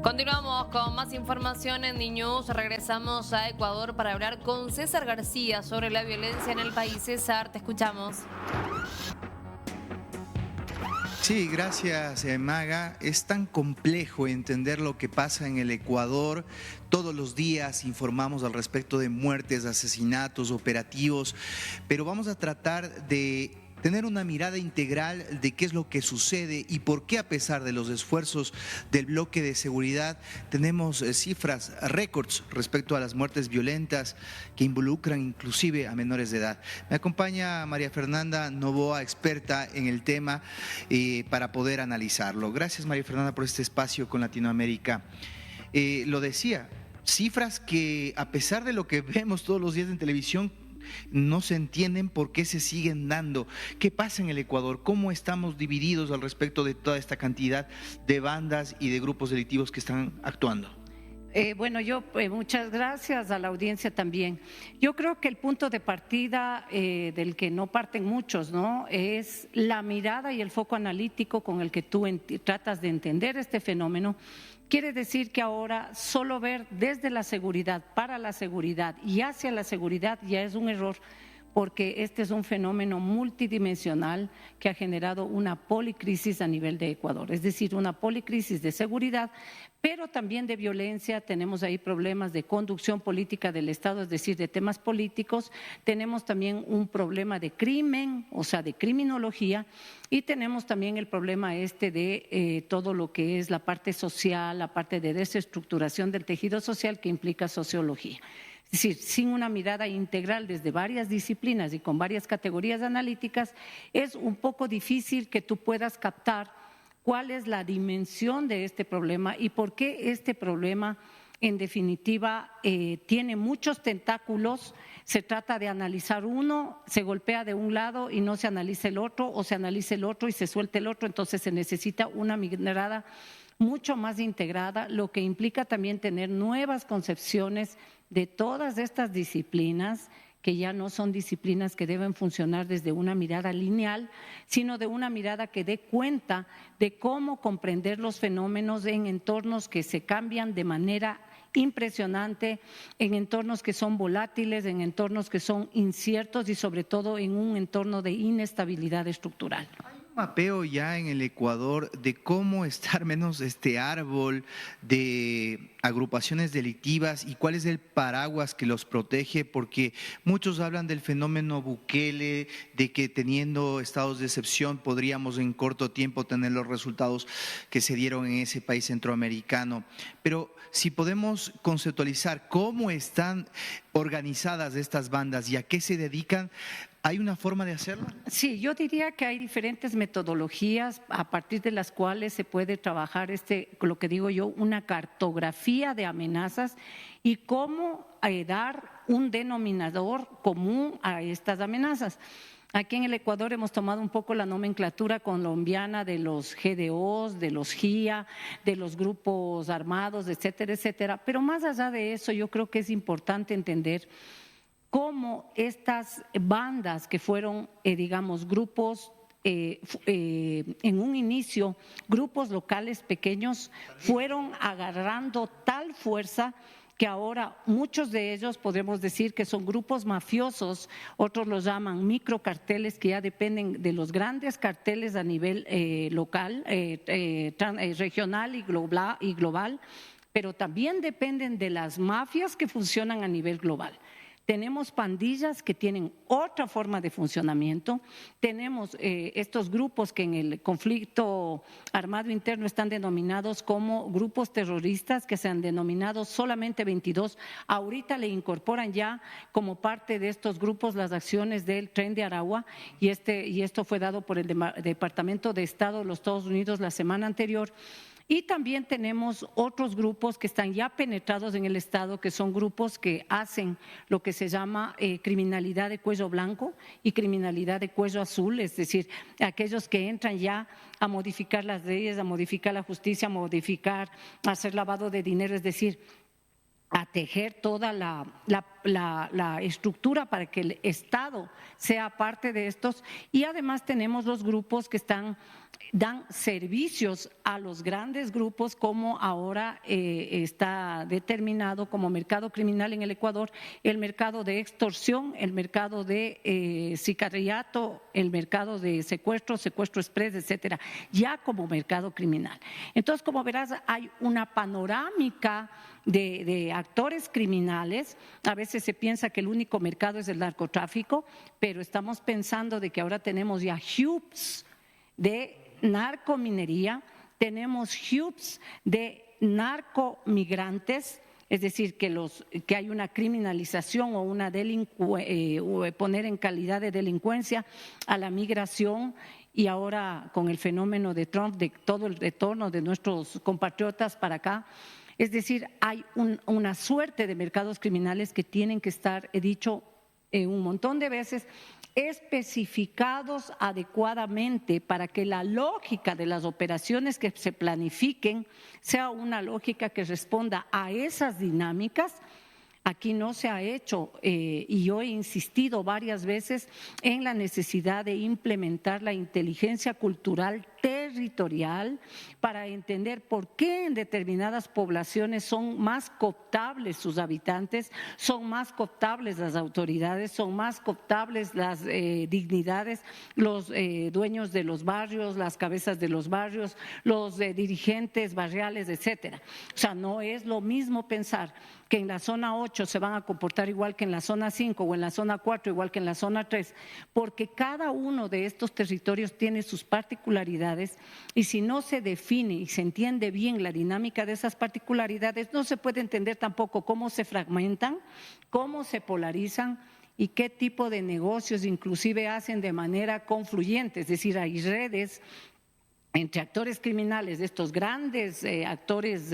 Continuamos con más información en DNews. Regresamos a Ecuador para hablar con César García sobre la violencia en el país. César, te escuchamos. Sí, gracias, Maga. Es tan complejo entender lo que pasa en el Ecuador. Todos los días informamos al respecto de muertes, asesinatos, operativos, pero vamos a tratar de tener una mirada integral de qué es lo que sucede y por qué, a pesar de los esfuerzos del bloque de seguridad, tenemos cifras récords respecto a las muertes violentas que involucran inclusive a menores de edad. Me acompaña María Fernanda Novoa, experta en el tema, para poder analizarlo. Gracias, María Fernanda, por este espacio con Latinoamérica. Lo decía, cifras que, a pesar de lo que vemos todos los días en televisión, no se entienden por qué se siguen dando. ¿Qué pasa en el Ecuador? ¿Cómo estamos divididos al respecto de toda esta cantidad de bandas y de grupos delictivos que están actuando? Muchas gracias a la audiencia también. Yo creo que el punto de partida del que no parten muchos, ¿no?, es la mirada y el foco analítico con el que tú tratas de entender este fenómeno. Quiere decir que ahora solo ver desde la seguridad, para la seguridad y hacia la seguridad ya es un error, porque este es un fenómeno multidimensional que ha generado una policrisis a nivel de Ecuador, es decir, una policrisis de seguridad, pero también de violencia. Tenemos ahí problemas de conducción política del Estado, es decir, de temas políticos. Tenemos también un problema de crimen, o sea, de criminología, y tenemos también el problema de todo lo que es la parte social, la parte de desestructuración del tejido social que implica sociología. Es decir, sin una mirada integral desde varias disciplinas y con varias categorías analíticas, es un poco difícil que tú puedas captar cuál es la dimensión de este problema y por qué este problema, en definitiva, tiene muchos tentáculos. Se trata de analizar uno, se golpea de un lado y no se analiza el otro, o se analiza el otro y se suelta el otro. Entonces se necesita una mirada mucho más integrada, lo que implica también tener nuevas concepciones de todas estas disciplinas, que ya no son disciplinas que deben funcionar desde una mirada lineal, sino de una mirada que dé cuenta de cómo comprender los fenómenos en entornos que se cambian de manera impresionante, en entornos que son volátiles, en entornos que son inciertos y sobre todo en un entorno de inestabilidad estructural. Mapeo ya en el Ecuador de cómo está al menos este árbol de agrupaciones delictivas y cuál es el paraguas que los protege, porque muchos hablan del fenómeno Bukele, de que teniendo estados de excepción podríamos en corto tiempo tener los resultados que se dieron en ese país centroamericano. Pero si podemos conceptualizar cómo están organizadas estas bandas y a qué se dedican, ¿hay una forma de hacerlo? Sí, yo diría que hay diferentes metodologías a partir de las cuales se puede trabajar lo que digo yo, una cartografía de amenazas y cómo dar un denominador común a estas amenazas. Aquí en el Ecuador hemos tomado un poco la nomenclatura colombiana de los GDOs, de los GIA, de los grupos armados, etcétera, etcétera. Pero más allá de eso, yo creo que es importante entender cómo estas bandas que fueron, digamos, grupos, en un inicio, grupos locales pequeños, fueron agarrando tal fuerza que ahora muchos de ellos podemos decir que son grupos mafiosos, otros los llaman microcarteles, que ya dependen de los grandes carteles a nivel local, regional y global, pero también dependen de las mafias que funcionan a nivel global. Tenemos pandillas que tienen otra forma de funcionamiento, tenemos estos grupos que en el conflicto armado interno están denominados como grupos terroristas, que se han denominado solamente 22, ahorita le incorporan ya como parte de estos grupos las acciones del Tren de Aragua y esto fue dado por el Departamento de Estado de los Estados Unidos la semana anterior. Y también tenemos otros grupos que están ya penetrados en el Estado, que son grupos que hacen lo que se llama criminalidad de cuello blanco y criminalidad de cuello azul, es decir, aquellos que entran ya a modificar las leyes, a modificar la justicia, a hacer lavado de dinero, es decir, a tejer toda la estructura para que el Estado sea parte de estos. Y además tenemos los grupos que están dan servicios a los grandes grupos, como ahora está determinado como mercado criminal en el Ecuador, el mercado de extorsión, el mercado de sicariato, el mercado de secuestro, secuestro express, etcétera, ya como mercado criminal. Entonces, como verás, hay una panorámica de actores criminales. A veces se piensa que el único mercado es el narcotráfico, pero estamos pensando de que ahora tenemos ya hubs de narcominería, tenemos hubs de narcomigrantes, es decir, que hay una criminalización o una poner en calidad de delincuencia a la migración, y ahora con el fenómeno de Trump, de todo el retorno de nuestros compatriotas para acá. Es decir, hay una suerte de mercados criminales que tienen que estar, he dicho un montón de veces, especificados adecuadamente para que la lógica de las operaciones que se planifiquen sea una lógica que responda a esas dinámicas. Aquí no se ha hecho, y yo he insistido varias veces en la necesidad de implementar la inteligencia cultural territorial para entender por qué en determinadas poblaciones son más cooptables sus habitantes, son más cooptables las autoridades, son más cooptables las dignidades, los dueños de los barrios, las cabezas de los barrios, los dirigentes barriales, etcétera. O sea, no es lo mismo pensar que en la zona 8 se van a comportar igual que en la zona 5 o en la zona 4 igual que en la zona 3, porque cada uno de estos territorios tiene sus particularidades, y si no se define y se entiende bien la dinámica de esas particularidades, no se puede entender tampoco cómo se fragmentan, cómo se polarizan y qué tipo de negocios inclusive hacen de manera confluyente. Es decir, hay redes entre actores criminales, de estos grandes actores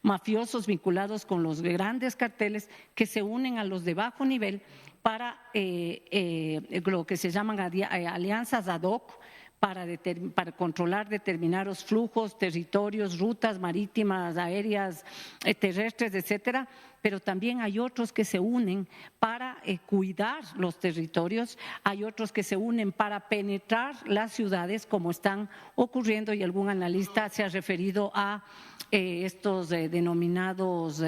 mafiosos vinculados con los grandes carteles, que se unen a los de bajo nivel para lo que se llaman alianzas ad hoc, para controlar determinados flujos, territorios, rutas marítimas, aéreas, terrestres, etcétera. Pero también hay otros que se unen para cuidar los territorios, hay otros que se unen para penetrar las ciudades, como están ocurriendo, y algún analista se ha referido a estos denominados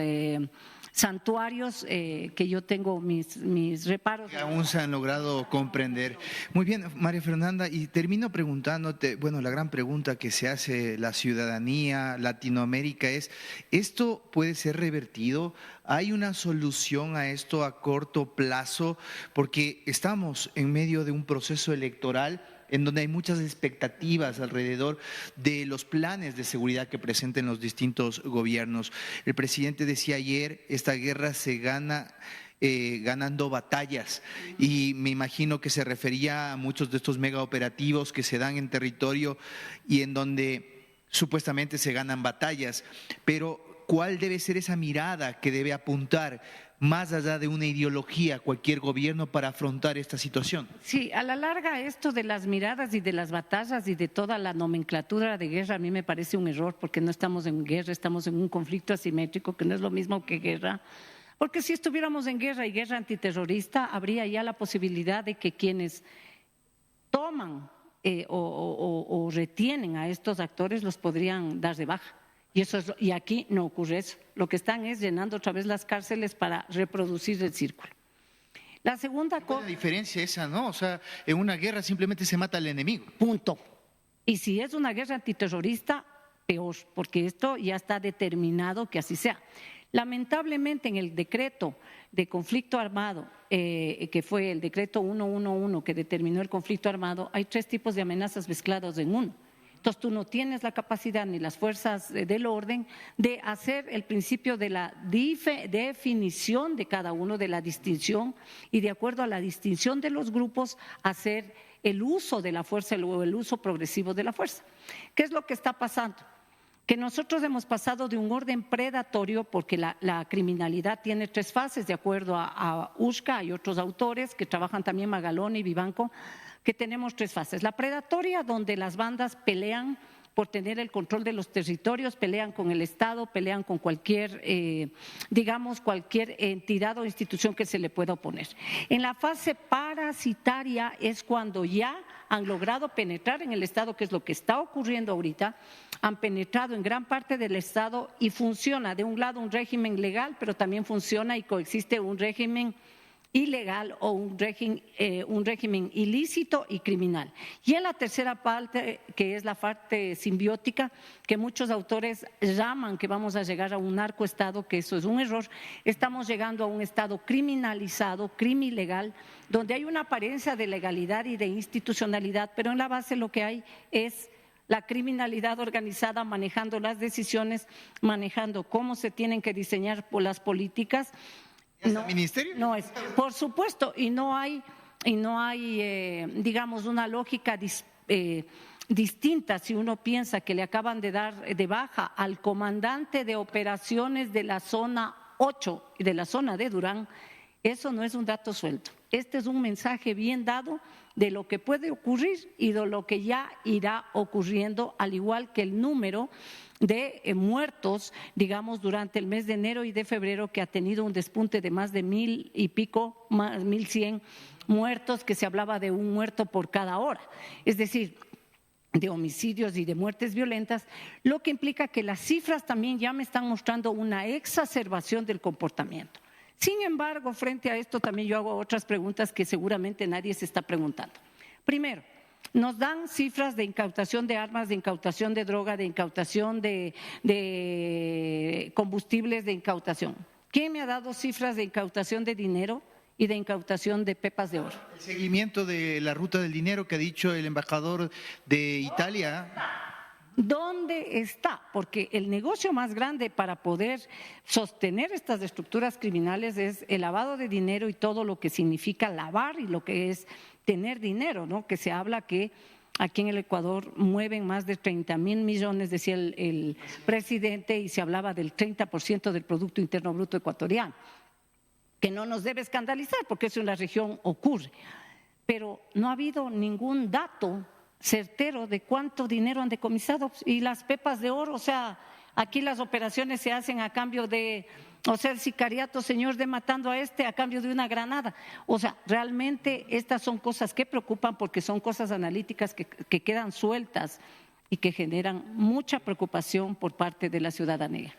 santuarios, que yo tengo mis reparos. Aún se han logrado comprender. Muy bien, María Fernanda, y termino preguntándote, bueno, la gran pregunta que se hace la ciudadanía, Latinoamérica, es, ¿esto puede ser revertido? ¿Hay una solución a esto a corto plazo? Porque estamos en medio de un proceso electoral en donde hay muchas expectativas alrededor de los planes de seguridad que presenten los distintos gobiernos. El presidente decía ayer, esta guerra se gana ganando batallas, y me imagino que se refería a muchos de estos mega operativos que se dan en territorio y en donde supuestamente se ganan batallas, pero ¿cuál debe ser esa mirada que debe apuntar más allá de una ideología cualquier gobierno para afrontar esta situación? Sí, a la larga esto de las miradas y de las batallas y de toda la nomenclatura de guerra a mí me parece un error, porque no estamos en guerra, estamos en un conflicto asimétrico que no es lo mismo que guerra. Porque si estuviéramos en guerra y guerra antiterrorista, habría ya la posibilidad de que quienes toman o retienen a estos actores los podrían dar de baja. Y aquí no ocurre eso. Lo que están es llenando otra vez las cárceles para reproducir el círculo. La segunda cosa… La diferencia esa, ¿no? O sea, en una guerra simplemente se mata al enemigo. Punto. Y si es una guerra antiterrorista, peor, porque esto ya está determinado que así sea. Lamentablemente, en el decreto de conflicto armado, que fue el decreto 111 que determinó el conflicto armado, hay 3 tipos de amenazas mezclados en uno. Entonces tú no tienes la capacidad ni las fuerzas del orden de hacer el principio de la definición de cada uno, de la distinción, y de acuerdo a la distinción de los grupos hacer el uso de la fuerza o el uso progresivo de la fuerza. ¿Qué es lo que está pasando? Que nosotros hemos pasado de un orden predatorio, porque la criminalidad tiene 3 fases, de acuerdo a Ushka, hay otros autores que trabajan también, Magaloni y Vivanco, que tenemos 3 fases. La predatoria, donde las bandas pelean por tener el control de los territorios, pelean con el Estado, pelean con cualquier, cualquier entidad o institución que se le pueda oponer. En la fase parasitaria es cuando ya han logrado penetrar en el Estado, que es lo que está ocurriendo ahorita, han penetrado en gran parte del Estado y funciona de un lado un régimen legal, pero también funciona y coexiste un régimen ilegal o un régimen ilícito y criminal. Y en la tercera parte, que es la parte simbiótica, que muchos autores llaman que vamos a llegar a un narcoestado, que eso es un error, estamos llegando a un estado criminalizado, crimilegal, donde hay una apariencia de legalidad y de institucionalidad, pero en la base lo que hay es la criminalidad organizada manejando las decisiones, manejando cómo se tienen que diseñar las políticas. ¿Es el ministerio? No es, por supuesto, y no hay digamos, una lógica distinta si uno piensa que le acaban de dar de baja al comandante de operaciones de la zona 8 y de la zona de Durán. Eso no es un dato suelto. Este es un mensaje bien dado de lo que puede ocurrir y de lo que ya irá ocurriendo, al igual que el número de muertos, digamos, durante el mes de enero y de febrero, que ha tenido un despunte de más de 1,000 y pico, más 1,100 muertos, que se hablaba de un muerto por cada hora. Es decir, de homicidios y de muertes violentas, lo que implica que las cifras también ya me están mostrando una exacerbación del comportamiento. Sin embargo, frente a esto también yo hago otras preguntas que seguramente nadie se está preguntando. Primero, nos dan cifras de incautación de armas, de incautación de droga, de incautación de combustibles, de incautación. ¿Quién me ha dado cifras de incautación de dinero y de incautación de pepas de oro? El seguimiento de la ruta del dinero que ha dicho el embajador de Italia. ¿Dónde está? Porque el negocio más grande para poder sostener estas estructuras criminales es el lavado de dinero y todo lo que significa lavar y lo que es tener dinero, ¿no? Que se habla que aquí en el Ecuador mueven más de 30,000 millones, decía el presidente, y se hablaba del 30% del Producto Interno Bruto ecuatoriano, que no nos debe escandalizar porque eso en la región ocurre. Pero no ha habido ningún dato certero de cuánto dinero han decomisado. Y las pepas de oro, o sea, aquí las operaciones se hacen a cambio de, o sea, el sicariato, señor, de matando a a cambio de una granada. O sea, realmente estas son cosas que preocupan porque son cosas analíticas que quedan sueltas y que generan mucha preocupación por parte de la ciudadanía.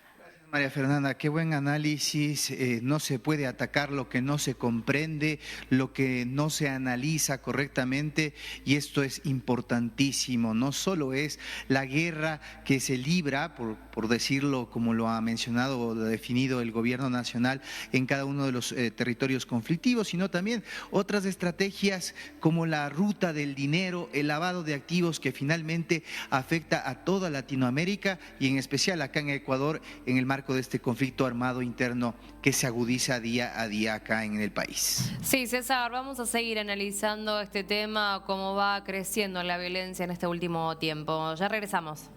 María Fernanda, qué buen análisis. No se puede atacar lo que no se comprende, lo que no se analiza correctamente, y esto es importantísimo. No solo es la guerra que se libra, por decirlo como lo ha mencionado o lo ha definido el gobierno nacional en cada uno de los territorios conflictivos, sino también otras estrategias como la ruta del dinero, el lavado de activos, que finalmente afecta a toda Latinoamérica y en especial acá en Ecuador, en el marco de este conflicto armado interno que se agudiza día a día acá en el país. Sí, César, vamos a seguir analizando este tema, cómo va creciendo la violencia en este último tiempo. Ya regresamos.